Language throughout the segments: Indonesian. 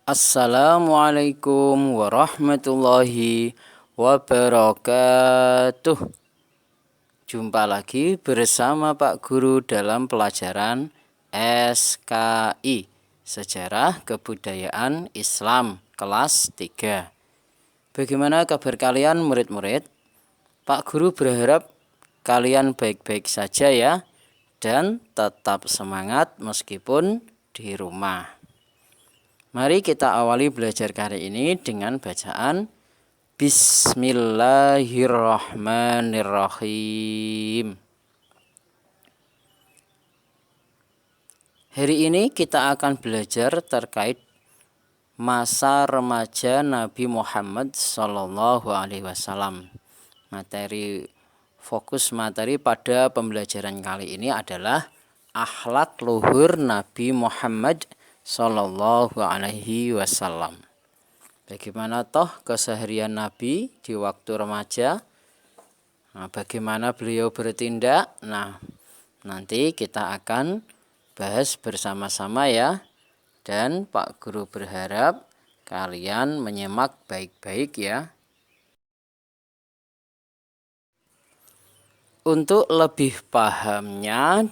Assalamualaikum warahmatullahi wabarakatuh. Jumpa lagi bersama Pak Guru dalam pelajaran SKI Sejarah Kebudayaan Islam kelas 3. Bagaimana kabar kalian murid-murid? Pak Guru berharap kalian baik-baik saja ya, dan tetap semangat meskipun di rumah. Mari kita awali belajar kali ini dengan bacaan Bismillahirrahmanirrahim. Hari ini kita akan belajar terkait masa remaja Nabi Muhammad SAW. Fokus materi pada pembelajaran kali ini adalah akhlak luhur Nabi Muhammad Sallallahu Alaihi Wasallam. Bagaimana toh keseharian Nabi di waktu remaja? Bagaimana beliau bertindak? Nanti kita akan bahas bersama-sama ya. Dan Pak Guru berharap kalian menyimak baik-baik ya. Untuk lebih pahamnya,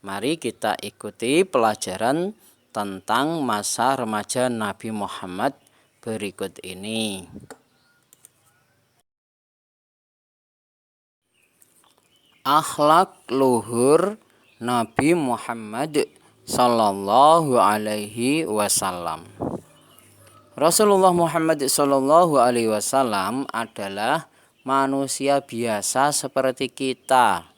mari kita ikuti pelajaran tentang masa remaja Nabi Muhammad berikut ini. Akhlak luhur Nabi Muhammad Sallallahu Alaihi Wasallam. Rasulullah Muhammad Sallallahu Alaihi Wasallam adalah manusia biasa seperti kita.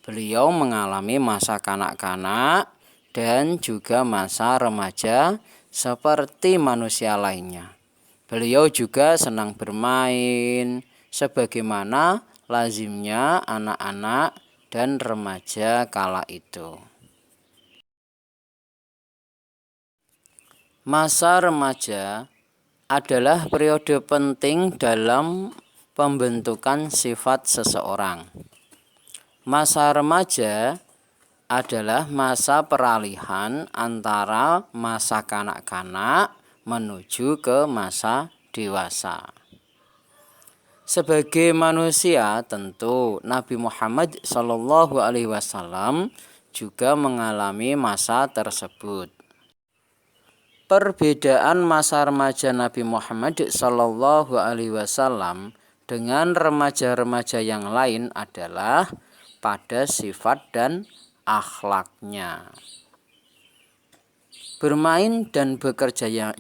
Beliau mengalami masa kanak-kanak dan juga masa remaja seperti manusia lainnya. Beliau juga senang bermain sebagaimana lazimnya anak-anak dan remaja kala itu. Masa remaja adalah periode penting dalam pembentukan sifat seseorang. Masa remaja adalah masa peralihan antara masa kanak-kanak menuju ke masa dewasa. Sebagai manusia, tentu Nabi Muhammad SAW juga mengalami masa tersebut. Perbedaan masa remaja Nabi Muhammad SAW dengan remaja-remaja yang lain adalah pada sifat dan akhlaknya. Bermain dan bekerjanya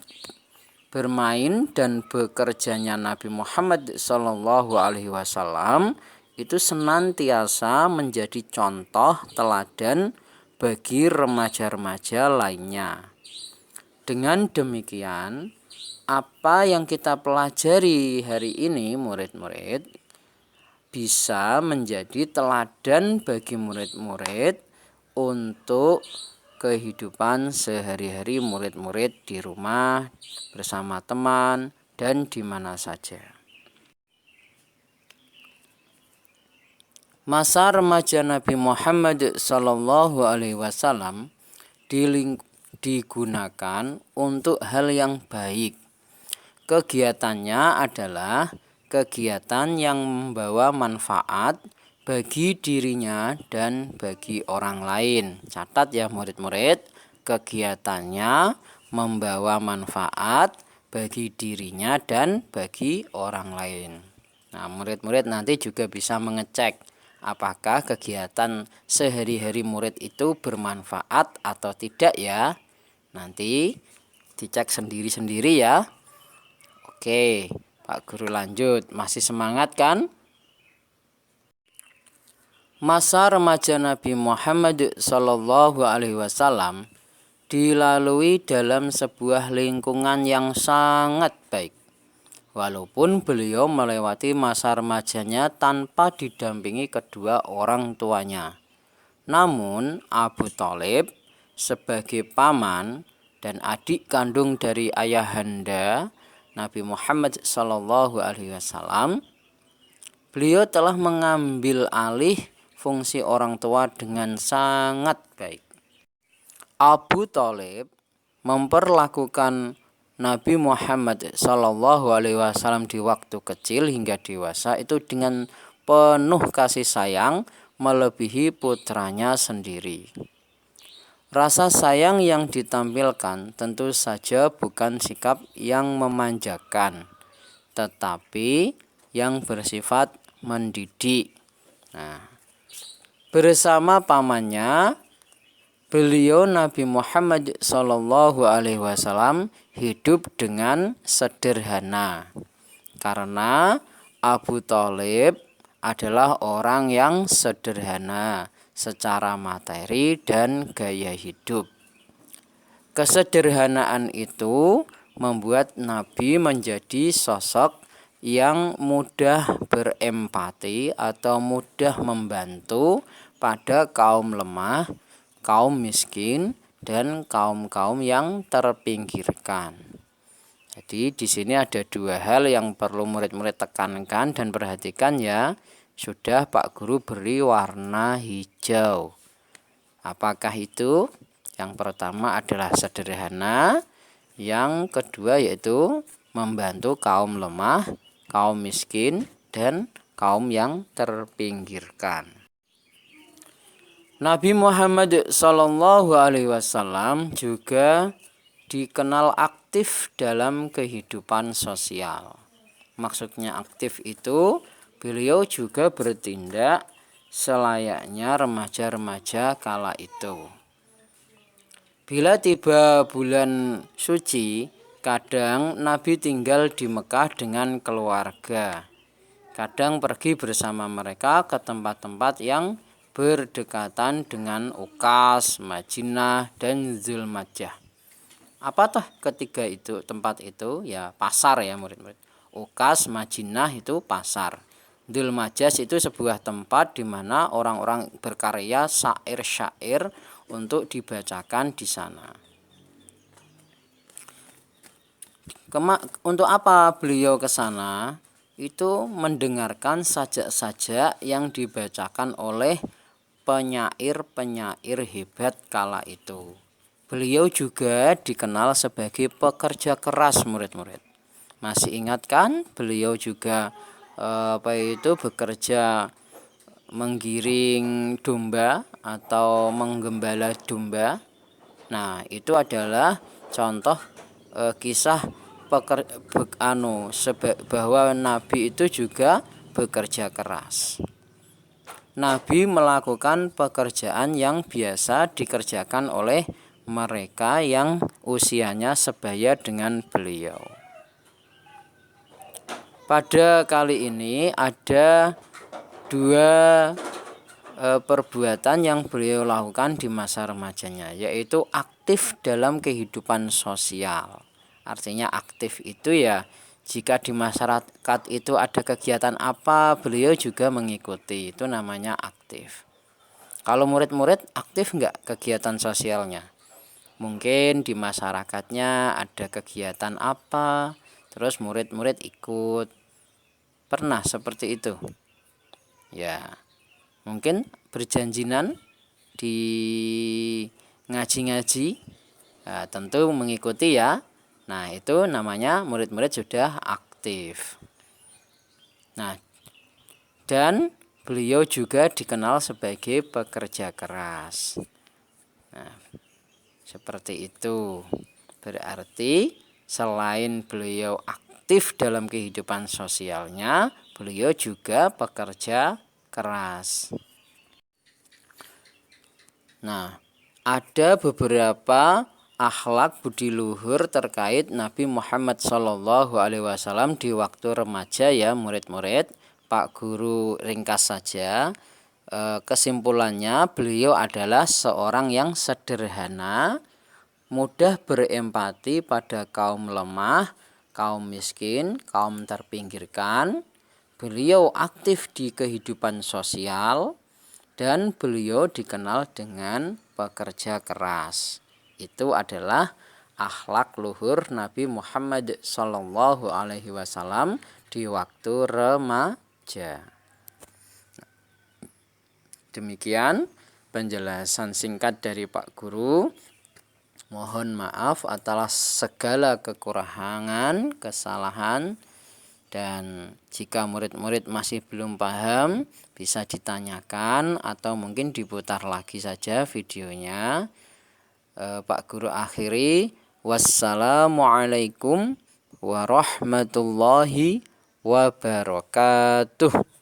Nabi Muhammad SAW itu senantiasa menjadi contoh teladan bagi remaja-remaja lainnya. Dengan demikian, apa yang kita pelajari hari ini murid-murid bisa menjadi teladan bagi murid-murid untuk kehidupan sehari-hari murid-murid di rumah, bersama teman, dan di mana saja. Masa remaja Nabi Muhammad SAW digunakan untuk hal yang baik. Kegiatannya adalah kegiatan yang membawa manfaat bagi dirinya dan bagi orang lain. Catat ya murid-murid, kegiatannya membawa manfaat bagi dirinya dan bagi orang lain. Murid-murid nanti juga bisa mengecek apakah kegiatan sehari-hari murid itu bermanfaat atau tidak ya. Nanti dicek sendiri-sendiri ya. Oke, Pak Guru lanjut. Masih semangat kan? Masa remaja Nabi Muhammad SAW dilalui dalam sebuah lingkungan yang sangat baik. Walaupun beliau melewati masa remajanya tanpa didampingi kedua orang tuanya. Namun Abu Thalib sebagai paman dan adik kandung dari ayahanda Nabi Muhammad SAW, beliau telah mengambil alih fungsi orang tua dengan sangat baik. Abu Thalib memperlakukan Nabi Muhammad Shallallahu Alaihi Wasallam di waktu kecil hingga dewasa itu dengan penuh kasih sayang melebihi putranya sendiri. Rasa sayang yang ditampilkan tentu saja bukan sikap yang memanjakan, tetapi yang bersifat mendidik. Nah, bersama pamannya, beliau Nabi Muhammad Shallallahu Alaihi Wasallam hidup dengan sederhana karena Abu Thalib adalah orang yang sederhana secara materi dan gaya hidup. Kesederhanaan itu membuat Nabi menjadi sosok yang mudah berempati atau mudah membantu pada kaum lemah, kaum miskin, dan kaum-kaum yang terpinggirkan. Jadi di sini ada dua hal yang perlu murid-murid tekankan dan perhatikan ya. Sudah Pak Guru beri warna hijau. Apakah itu? Yang pertama adalah sederhana, yang kedua yaitu membantu kaum lemah, kaum miskin, dan kaum yang terpinggirkan. Nabi Muhammad Shallallahu Alaihi Wasallam juga dikenal aktif dalam kehidupan sosial. Maksudnya aktif itu beliau juga bertindak selayaknya remaja-remaja kala itu. Bila tiba bulan suci, kadang Nabi tinggal di Mekah dengan keluarga. Kadang pergi bersama mereka ke tempat-tempat yang berdekatan dengan Uqas, Madinah, dan Zulmajjah. Apa toh ketiga itu tempat itu? Ya pasar ya murid-murid. Uqas, Madinah itu pasar. Zulmajjah itu sebuah tempat di mana orang-orang berkarya syair-syair untuk dibacakan di sana. Untuk apa beliau ke sana? Itu mendengarkan sajak-sajak yang dibacakan oleh penyair-penyair hebat kala itu. Beliau juga dikenal sebagai pekerja keras murid-murid. Masih ingat kan? Beliau juga bekerja menggiring domba atau menggembala domba. Nah, itu adalah contoh kisah bahwa Nabi itu juga bekerja keras. Nabi melakukan pekerjaan yang biasa dikerjakan oleh mereka yang usianya sebaya dengan beliau. Pada kali ini ada dua perbuatan yang beliau lakukan di masa remajanya, yaitu aktif dalam kehidupan sosial. Artinya aktif itu ya jika di masyarakat itu ada kegiatan apa, beliau juga mengikuti. Itu namanya aktif. Kalau murid-murid aktif enggak kegiatan sosialnya? Mungkin di masyarakatnya ada kegiatan apa, terus murid-murid ikut. Pernah seperti itu? Ya, mungkin berjanjinan di ngaji-ngaji, nah, tentu mengikuti ya. Nah, itu namanya murid-murid sudah aktif. Nah, dan beliau juga dikenal sebagai pekerja keras. Nah, seperti itu. Berarti selain beliau aktif dalam kehidupan sosialnya, beliau juga pekerja keras. Nah, ada beberapa akhlak budi luhur terkait Nabi Muhammad Shallallahu Alaihi Wasallam di waktu remaja ya murid-murid. Pak Guru ringkas saja. Kesimpulannya beliau adalah seorang yang sederhana, mudah berempati pada kaum lemah, kaum miskin, kaum terpinggirkan. Beliau aktif di kehidupan sosial dan beliau dikenal dengan pekerja keras. Itu adalah akhlak luhur Nabi Muhammad Shallallahu Alaihi Wasallam di waktu remaja. Demikian penjelasan singkat dari Pak Guru. Mohon maaf atas segala kekurangan, kesalahan, dan jika murid-murid masih belum paham bisa ditanyakan atau mungkin diputar lagi saja videonya. Pak Guru akhiri, wassalamualaikum warahmatullahi wabarakatuh.